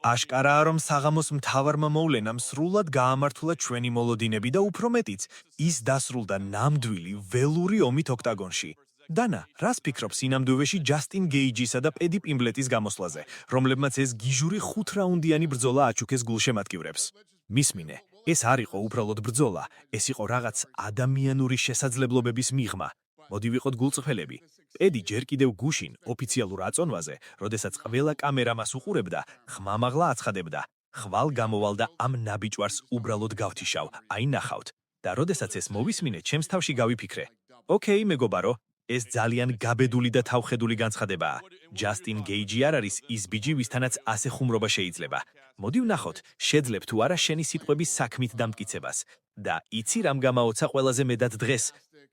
აშკარაა, რომ საღამოს მთავარმა მოვლენამ სრულად გაამართლა ჩვენი მოლოდინები და უფრო მეტიც, ის დასრულდა ნამდვილი ველური ომით ოქტაგონში. დანა, რას ფიქრობ სინამდვილეში ჯასტინ გეიჯისა და პედი პიმბლეტის გამოსვლაზე, რომლებმაც ეს გიჟური 5 რაუნდიანი ბრძოლა აჩუქეს გულშემატკივრებს? მისმინე, ეს არ იყო უბრალოდ ბრძოლა, ეს იყო რაღაც ადამიანური შესაძლებლობების მიღმა. მოდი ვიყოთ გულწრფელები. პედი ჯერ კიდევ გუშინ ოფიციალურ აწონვაზე, როდესაც ყველა კამერა მას უყურებდა, ხმამაღლა აცხადებდა. ხვალ გამოვალ და ამ ნაბიჯვარს უბრალოდ გავთიშავ, აი ნახავთ. და როდესაც ეს მოვისმინე, ჩემს თავში გავიფიქრე. ოკეი, მეგობარო, ეს ძალიან გაბედული და თავხედული განცხადებაა. ჯასტინ გეიჯი არ არის ის ბიჯი, ვისთანაც ასე ხუმრობა შეიძლება. მოდი ვნახოთ, შეძლებ თუ არა შენი სიტყვების საქმით დამტკიცებას. და იცი რამ გამაოცა ყველაზე მეტად დღეს?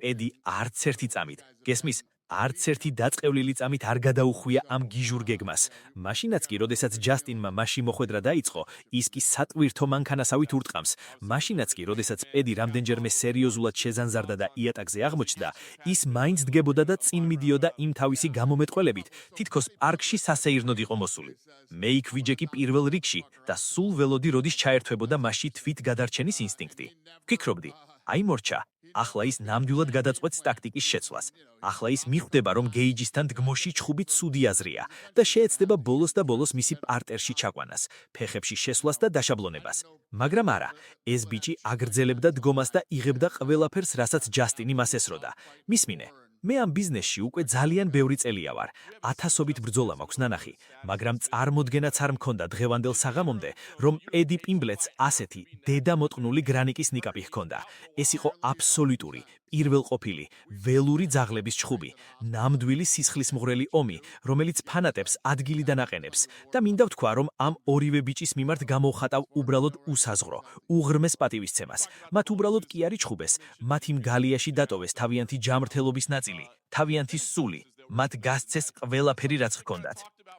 პედი არც ერთი წამით, გესმის, არც ერთი დაწყევლილი წამით არ გადაუხვია ამ გიჟურ გეგმას. მაშინაც კი, როდესაც ჯასტინმა მასში მოხვედრა დაიწყო, ის კი სატვირთო მანქანასავით ურტყამს. მაშინაც კი, როდესაც პედი რამდენჯერმე სერიოზულად შეზანზარდა და იატაკზე აღმოჩნდა, ის მაინც დგებოდა და წინ მიდიოდა იმ თავისი გამომეტყველებით, თითქოს პარკში სასეირნოდ იყო მოსული. მე იქ ვიჯექი პირველ რიგში და სულ ველოდი, როდის ჩაერთვებოდა მასში თვით გადარჩენის ინსტინქტი. ვფიქრობდი, აი მორჩა. ახლა ის ნამდვილად გადაწყვეტს ტაქტიკის შეცვლას. ახლა ის მიხვდება, რომ გეიჯისთან დგმოში ჩხუბი ცუდი აზრია და შეეცდება ბოლოს და ბოლოს მისი პარტერში ჩაყვანას, ფეხებში შესვლას და დაშაბლონებას. მაგრამ არა, ეს ბიჭი აგრძელებდა დგომას და იღებდა ყველაფერს, რასაც ჯასტინი მას ესროდა. მისმინე, მე ამ ბიზნესში უკვე ძალიან ბევრი წელია ვარ. 1000-ობით ბრძოლა მაქვს ნანახი, მაგრამ წარმოდგენაც არ მქონდა დღევანდელ საღამომდე, რომ პედი პიმბლეტს ასეთი დედამოტყნული გრანიკის ნიკაპი ჰქონდა. ეს იყო აბსოლუტური, პირველყოფილი, ველური ძაღლების ჩხუბი, ნამდვილი სისხლისმღვრელი ომი, რომელიც ფანატებს ადგილიდან აყენებს და მინდა ვთქვა, რომ ამ ორივე ბიჭის მიმართ გამოვხატავ უბრალოდ უსაზღვრო, უღრმეს პატივისცემას. მათ უბრალოდ კი არ იჩხუბეს, მათ იმ გალიაში დატოვეს თავიანთი ჯამრთელობის ნაწილი, თავიანთი სული, მათ გასცეს ყველაფერი, რაც ჰქონდათ.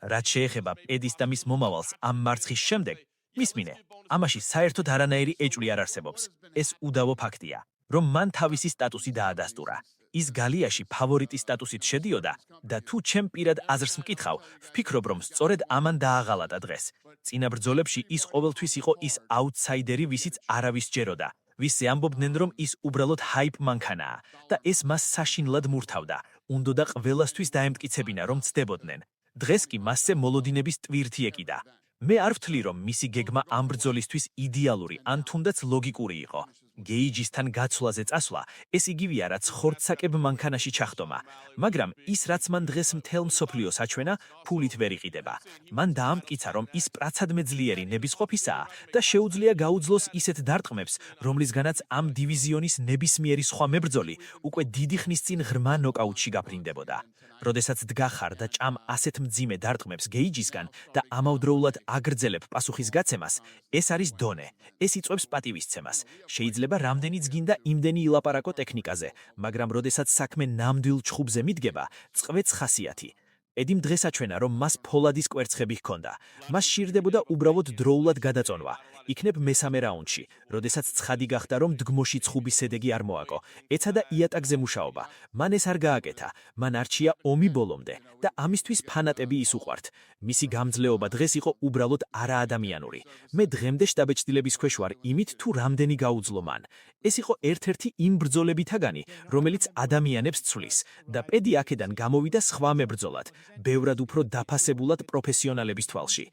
რაც შეეხება პედის და მის მომავალს ამ მარცხის შემდეგ, მისმინე, ამაში საერთოდ არანაირი ეჭვი არ არსებობს. ეს უდავო ფაქტია, რომ მან თავისი სტატუსი დაადასტურა. ის გალიაში ფავორიტის სტატუსით შედიოდა და თუ ჩემ პირად აზრს მკითხავ, ვფიქრობ, რომ სწორედ ამან დააღალატა დღეს. წინა ბრძოლებში ის ყოველთვის იყო ის აუთსაიდერი, ვისიც არავის ჯეროდა. ვისზე ამბობდნენ, რომ ის უბრალოდ ჰაიპ მანქანაა და ეს მას საშინლად მურთავდა. უნდოდა ყველასთვის დაემტკიცებინა, რომ ცდებოდნენ. დღეს კი მასზე მოლოდინების ტვირთი ეკიდა. მე არ ვთვლი, რომ მისი გეგმა ამ ბრძოლისთვის იდეალური ან თუნდაც ლოგიკური იყო. გეიჯისთან გაცვლაზე წასვლა, ეს იგივეა, რაც ხორცსაკებ მანქანაში ჩახტომა. მაგრამ ის, რაც მან დღეს მთელ მსოფლიოს აჩვენა, ფულით ვერ იყიდება. მან დაამტკიცა, რომ ის პრაცადმე ძლიერი ნებისყოფისაა და შეუძლია გაუძლოს ისეთ დარტყმებს, რომლისგანაც ამ დივიზიონის ნებისმიერი სხვა მებრძოლი უკვე დიდი ხნის წინ ღრმა ნოკაუტში გაფრინდებოდა. როდესაც დგახარ და ჭამ ასეთ მძიმე დარტყმებს გეიჯისგან და ამავდროულად აგრძელებ პასუხისგაცემას, ეს არის დონე, ეს იწვევს პატივისცემას. შეიძლება რამდენიც გინდა იმდენი ილაპარაკო ტექნიკაზე, მაგრამ როდესაც საქმე ნამდვილ ჩხუბზე მიდგება, წყვეც ხასიათი. პედიმ დღეს აჩვენა, რომ მას ფოლადის კვერცხები ჰქონდა. მას სჭირდებოდა უბრალოდ დროულად გადაწონვა. იქნებ მესამე რაუნდში, როდესაც ცხადი გახდა, რომ დგმოში ჩხუბის შედეგი არ მოაკო. ეცადა იატაკზე მუშაობა. მან ეს არ გააკეთა. მან არჩია ომი ბოლომდე და ამისთვის ფანატები ის უყვართ. მისი გამძლეობა დღეს იყო უბრალოდ არაადამიანური. მე დღემდე შტაბეჭდილების ქვეშ ვარ იმით, თუ რამდენი გაუძლო მან. ეს იყო ერთ-ერთი იმ ბრძოლებითაგანი, რომელიც ადამიანებს ცვლის და პედი აქედან გამოვიდა სხვა მებრძოლად, ბევრად უფრო დაფასებულად პროფესიონალების თვალში.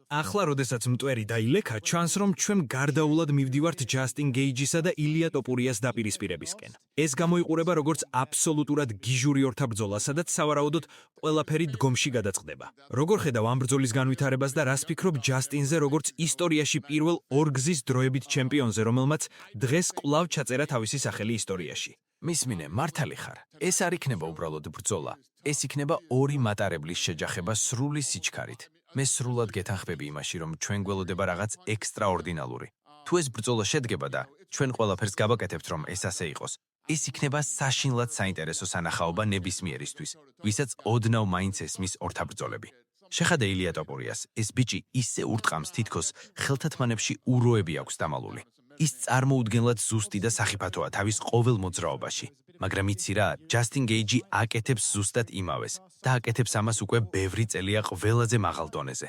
ახლა, როდესაც მტვერი დაილექა, ჩანს, რომ ჩვენ გარდაულად მივდივართ ჯასტინ გეიჯისა და ილია ტოპურიას დაპირისპირებისკენ. ეს გამოიყურება როგორც აბსოლუტურად გიჟური ორთაბრძოლა, სადაც სავარაუდოდ ყველაფერი დგომში გადაწყდება. როგორ ხედავ ამ ბრძოლის განვითარებას და რას ფიქრობ ჯასტინზე, როგორც ისტორიაში პირველ ორგზის დროებით ჩემპიონზე, რომელმაც დღეს კვლავ ჩაწერა თავისი სახელი ისტორიაში? მისმინე, მართალი ხარ. ეს არ იქნება უბრალოდ ბრძოლა. ეს იქნება ორი მატარებლის შეჯახება სრული სიჩქარით. მე სრულად გეთანხმები იმაში, რომ ჩვენ გველოდება რაღაც ექსტრაორდინალური. თუ ეს ბრძოლა შედგება და ჩვენ ყველაფერს გავაკეთებთ, რომ ეს ასე იყოს, ეს იქნება საშინლად საინტერესო სანახაობა ნებისმიერისთვის, ვისაც ოდნავ მაინც ესმის ორთაბრძოლები. შეხადე ილია ტოპურიას, ეს ბიჭი ისე ურტყამს, თითქოს ხელთათმანებში უროები აქვს დამალული. ის წარმოუდგენლად ზუსტი და სახიფათოა თავის ყოველ მოძრაობაში. მაგრამ იცი რა, ჯასტინ გეიჯი აკეთებს ზუსტად იმავეს და აკეთებს ამას უკვე ბევრი წელია ყველაზე მაღალ დონეზე.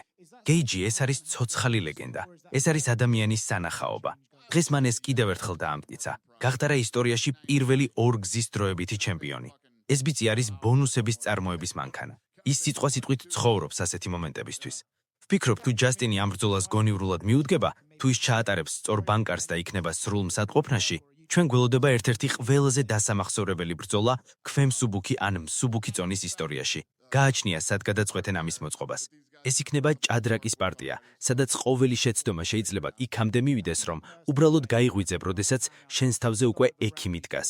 გეიჯი ეს არის ცოცხალი ლეგენდა. ეს არის ადამიანის სანახაობა. დღეს მან ეს კიდევ ერთხელ დაამტკიცა. გახდარა ისტორიაში პირველი ორგზის დროებითი ჩემპიონი. ეს ბიჭი არის ბონუსების წარმოების მანქანა. ის სიტყვასიტყვით ცხოვრობს ასეთი მომენტებისთვის. ვფიქრობ, თუ ჯასტინი ამ ბრძოლას გონივრულად მიუდგება, თუ ის ჩაატარებს სწორ ბანკარს და იქნება სრულ მსადყოფნაში, ჩვენ გველოდება ერთ-ერთი ყველაზე დასამახსოვრებელი ბრძოლა ქვემსუბუქი ან მსუბუქი წონის ისტორიაში. გააჩნია სად გადაწყვეტენ ამის მოწყობას. ეს იქნება ჭადრაკის პარტია, სადაც ყოველი შეცდომა შეიძლება იქამდე მივიდეს, რომ უბრალოდ გაიღვიძებ, როდესაც შენს თავზე უკვე ექიმი დგას.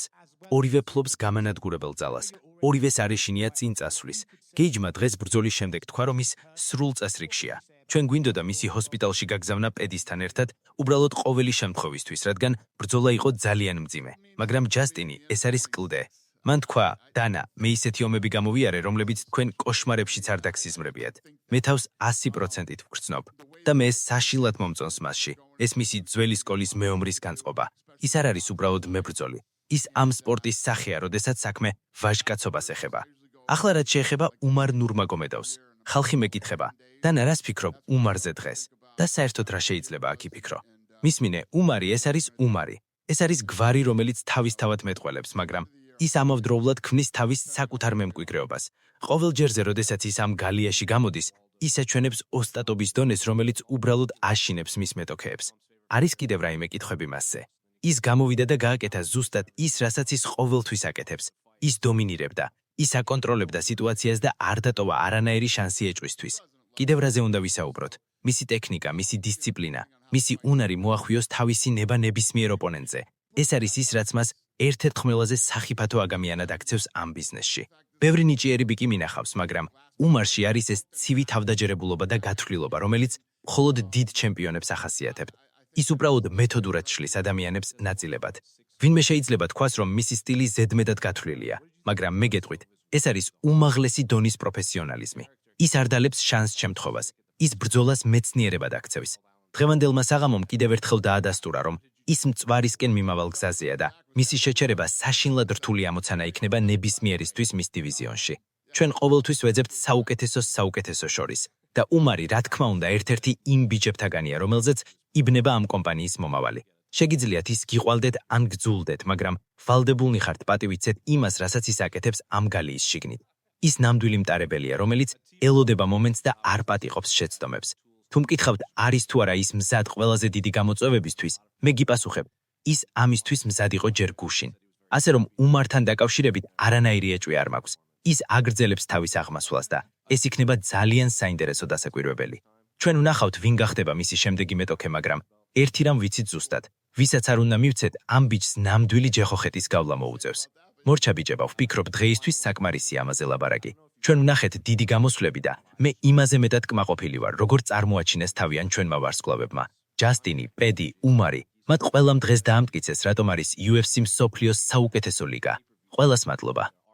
ორივე ფლობს გამანადგურებელ ძალას. ორივეს არეშინია წინ წასვლის. გეიჯმა დღეს ბრძოლის შემდეგ თქვა, რომ ის სრულ წესრიგშია. ჩვენ გვინდოდა მისი ჰოსპიტალში გაგზავნა პედისთან ერთად, უბრალოდ ყოველი შემთხვევისთვის, რადგან ბრძოლა იყო ძალიან მძიმე. მაგრამ ჯასტინი ეს არის კლდე. მან თქვა, დანა, მე ისეთი ომები გამოვიარე, რომლებიც თქვენ კოშმარებშიც არ დაგსიზმრებიათ. მე თავს 100%-ით ვგრძნობ და მე საშილად მომწონს მასში. ეს მისი ძველი სკოლის მეომრის განწყობა. ის არ არის უბრალოდ მებრძოლი. ის ამ სპორტის სახეა, როდესაც საქმე ვაჟკაცობას ეხება. ახლა რაც შეეხება უმარ ნურმაგომედოვს. ხალხი მეკითხება, დანა, რას ფიქრობ უმარზე დღეს? და საერთოდ რა შეიძლება აქ იფიქრო? მისმინე, უმარი ეს არის უმარი. ეს არის გვარი, რომელიც თავისთავად მეტყველებს, მაგრამ ის ამავდროულად ქმნის თავის საკუთარ მემკვიდრეობას. ყოველ ჯერზე, როდესაც ის ამ გალიაში გამოდის, ის აჩვენებს ოსტატობის დონეს, რომელიც უბრალოდ აშინებს მის მეტოქეებს. არის კიდევ რაიმე კითხვები მასზე? ის გამოვიდა და გააკეთა ზუსტად ის, რასაც ის ყოველთვის აკეთებს. ის დომინირებდა, ის აკონტროლებდა სიტუაციას და არ დატოვა არანაირი შანსი ეჭვისთვის. კიდევ რაზე უნდა ვისაუბროთ? მისი ტექნიკა, მისი დისციპლინა, მისი უნარი მოახვიოს თავისი ნება ნებისმიერ ოპონენტზე. ეს არის ის, რაც მას ერთ-ერთ ყველაზე სახიფათო ადამიანად აქცევს ამ ბიზნესში. ბევრი ნიჭიერი ბიკი მინახავს, მაგრამ უმარში არის ეს ცივი თავდაჯერებულობა და გათვლილობა, რომელიც მხოლოდ დიდ ჩემპიონებს ახასიათებთ. ის უბრალოდ მეთოდურად შლის ადამიანებს ნაწილებად. ვინმე შეიძლება თქვას, რომ მისი სტილი ზედმეტად გათვლილია, მაგრამ მე გეტყვით, ეს არის უმაღლესი დონის პროფესიონალიზმი. ის არ დალებს შანს შემთხვევას. ის ბრძოლას მეცნიერებად აქცევს. დღევანდელმა საღამომ კიდევ ერთხელ დაადასტურა, რომ ის მწვარისკენ მიმავალ გზაზეა და მისი შეჩერება საშინლად რთული ამოცანა იქნება ნებისმიერისთვის მის დივიზიონში. ჩვენ ყოველთვის ვეძებთ საუკეთესოს შორის და უმარი, რა თქმა უნდა, ერთ-ერთი იმ ბიჭებთაგანია, რომელზეც იბნება ამ კომპანიის მომავალი. შეგიძლიათ ის გიყვალდეთ ან გძულდეთ, მაგრამ ვალდებულნი ხართ პატივიცეთ იმას, რასაც ის აკეთებს ამ გალიის შიგნით. ის ნამდვილი მტარებელია, რომელიც ელოდება მომენტს და არ პატიყოფს შეცდომებს. თუ მკითხავთ, არის თუ არა ის მზად ყველაზე დიდი გამოწვევებისთვის, მე გიპასუხებ, ის ამისთვის მზად იყო ჯერ გუშინ. ასე რომ უმართან დაკავშირებით არანაირი ეჭვი არ მაქვს. ის აგრძელებს თავის აღმასვლას და ეს იქნება ძალიან საინტერესო დასაკვირვებელი. ჩვენ ვნახავთ, ვინ გახდება მისი შემდეგი მეტოქე, მაგრამ ერთი რამ ვიცით ზუსტად, ვისაც არ უნდა მივცეთ, ამ ბიჭს ნამდვილი ჯეხოხეთის გავლა მოუწევს. მორჩა ბიჭებო, ვფიქრობ, დღეისთვის საკმარისია ამაზე ლაბარაკი. ჩვენ ვნახეთ დიდი გამოსვლები და მე იმაზე მეტად კმაყოფილი ვარ, როგორ წარმოაჩინეს თავიანთ ჩვენმა ვარსკვლავებმა. ჯასტინი, პედი, უმარი, მათ ყველამ დღეს დაამტკიცეს, რატომ არის UFC მსოფლიოს საუკეთესო ლიგა. ყველას მადლობა.